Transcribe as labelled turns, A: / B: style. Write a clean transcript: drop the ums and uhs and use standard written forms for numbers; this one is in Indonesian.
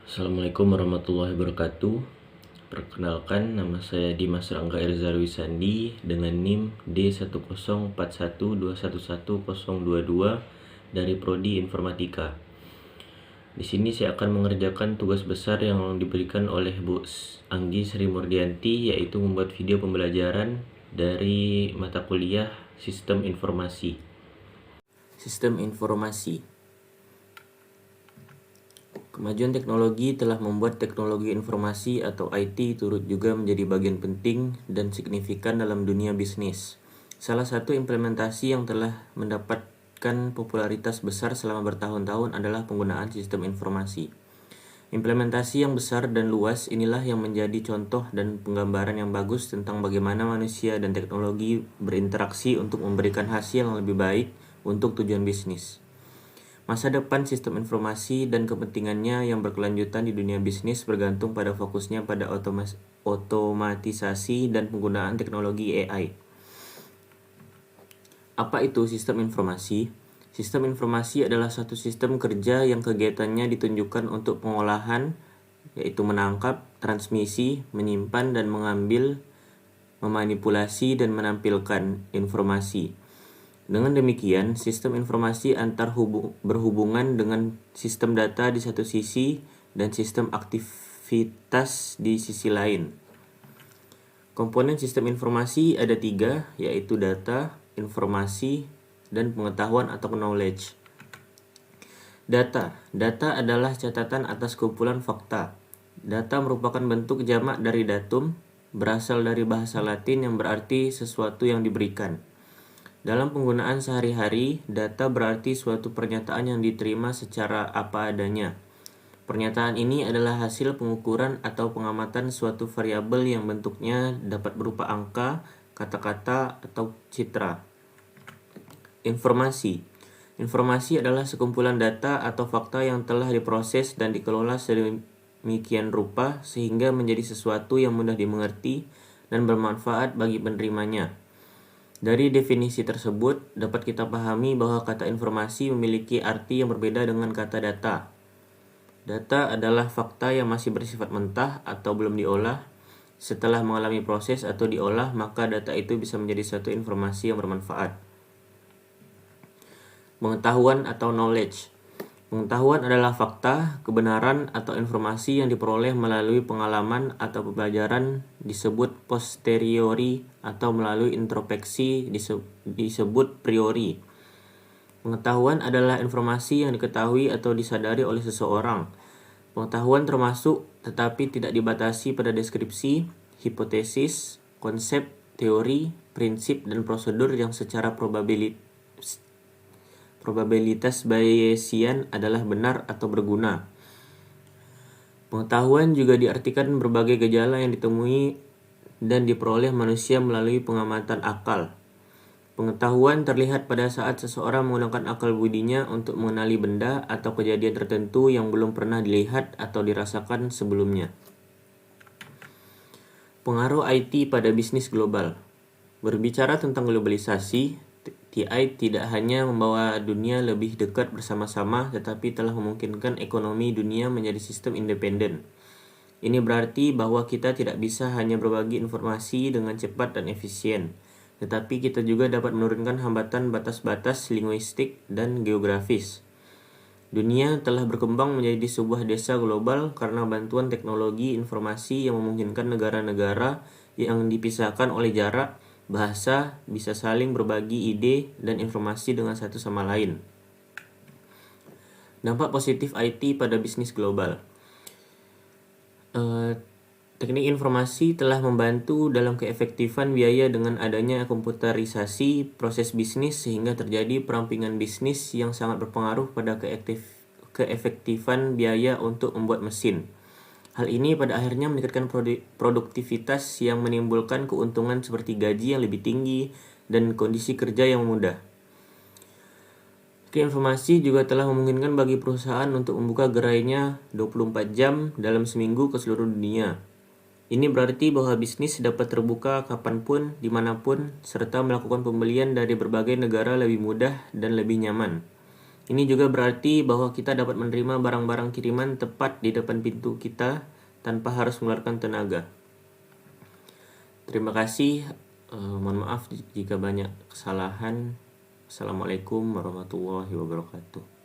A: Assalamualaikum warahmatullahi wabarakatuh. Perkenalkan, nama saya Dimas Rangga Irzal Wisandi dengan NIM D1041211022 dari Prodi Informatika. Di sini saya akan mengerjakan tugas besar yang diberikan oleh Bu Anggi Sri Murdianti, yaitu membuat video pembelajaran dari mata kuliah Sistem Informasi. Sistem Informasi. Kemajuan teknologi telah membuat teknologi informasi atau IT turut juga menjadi bagian penting dan signifikan dalam dunia bisnis. Salah satu implementasi yang telah mendapatkan popularitas besar selama bertahun-tahun adalah penggunaan sistem informasi. Implementasi yang besar dan luas inilah yang menjadi contoh dan penggambaran yang bagus tentang bagaimana manusia dan teknologi berinteraksi untuk memberikan hasil yang lebih baik untuk tujuan bisnis. Masa depan sistem informasi dan kepentingannya yang berkelanjutan di dunia bisnis bergantung pada fokusnya pada otomatisasi dan penggunaan teknologi AI. Apa itu sistem informasi? Sistem informasi adalah satu sistem kerja yang kegiatannya ditunjukkan untuk pengolahan, yaitu menangkap, transmisi, menyimpan dan mengambil, memanipulasi dan menampilkan informasi. Dengan demikian, sistem informasi berhubungan dengan sistem data di satu sisi dan sistem aktivitas di sisi lain. Komponen sistem informasi ada 3, yaitu data, informasi, dan pengetahuan atau knowledge. Data adalah catatan atas kumpulan fakta. Data merupakan bentuk jamak dari datum, berasal dari bahasa Latin yang berarti sesuatu yang diberikan. Dalam penggunaan sehari-hari, data berarti suatu pernyataan yang diterima secara apa adanya. Pernyataan ini adalah hasil pengukuran atau pengamatan suatu variabel yang bentuknya dapat berupa angka, kata-kata, atau citra. Informasi adalah sekumpulan data atau fakta yang telah diproses dan dikelola sedemikian rupa sehingga menjadi sesuatu yang mudah dimengerti dan bermanfaat bagi penerimanya. Dari definisi tersebut, dapat kita pahami bahwa kata informasi memiliki arti yang berbeda dengan kata data. Data adalah fakta yang masih bersifat mentah atau belum diolah. Setelah mengalami proses atau diolah, maka data itu bisa menjadi suatu informasi yang bermanfaat. Pengetahuan atau knowledge. Pengetahuan adalah fakta, kebenaran, atau informasi yang diperoleh melalui pengalaman atau pembelajaran disebut posteriori atau melalui introspeksi disebut priori. Pengetahuan adalah informasi yang diketahui atau disadari oleh seseorang. Pengetahuan termasuk tetapi tidak dibatasi pada deskripsi, hipotesis, konsep, teori, prinsip, dan prosedur yang secara probabilitas Bayesian adalah benar atau berguna. Pengetahuan juga diartikan berbagai gejala yang ditemui dan diperoleh manusia melalui pengamatan akal. Pengetahuan terlihat pada saat seseorang menggunakan akal budinya untuk mengenali benda atau kejadian tertentu yang belum pernah dilihat atau dirasakan sebelumnya. Pengaruh IT pada bisnis global. Berbicara tentang globalisasi, TI tidak hanya membawa dunia lebih dekat bersama-sama, tetapi telah memungkinkan ekonomi dunia menjadi sistem independen. Ini berarti bahwa kita tidak bisa hanya berbagi informasi dengan cepat dan efisien, tetapi kita juga dapat menurunkan hambatan batas-batas linguistik dan geografis. Dunia telah berkembang menjadi sebuah desa global karena bantuan teknologi informasi yang memungkinkan negara-negara yang dipisahkan oleh jarak, bahasa, bisa saling berbagi ide dan informasi dengan satu sama lain. Dampak positif IT pada bisnis global. Teknik informasi telah membantu dalam keefektifan biaya dengan adanya komputerisasi proses bisnis sehingga terjadi perampingan bisnis yang sangat berpengaruh pada keefektifan biaya untuk membuat mesin. Hal ini pada akhirnya meningkatkan produktivitas yang menimbulkan keuntungan seperti gaji yang lebih tinggi dan kondisi kerja yang mudah. Informasi juga telah memungkinkan bagi perusahaan untuk membuka gerainya 24 jam dalam seminggu ke seluruh dunia. Ini berarti bahwa bisnis dapat terbuka kapanpun, dimanapun, serta melakukan pembelian dari berbagai negara lebih mudah dan lebih nyaman. Ini juga berarti bahwa kita dapat menerima barang-barang kiriman tepat di depan pintu kita tanpa harus mengeluarkan tenaga. Terima kasih. Mohon maaf jika banyak kesalahan. Assalamualaikum warahmatullahi wabarakatuh.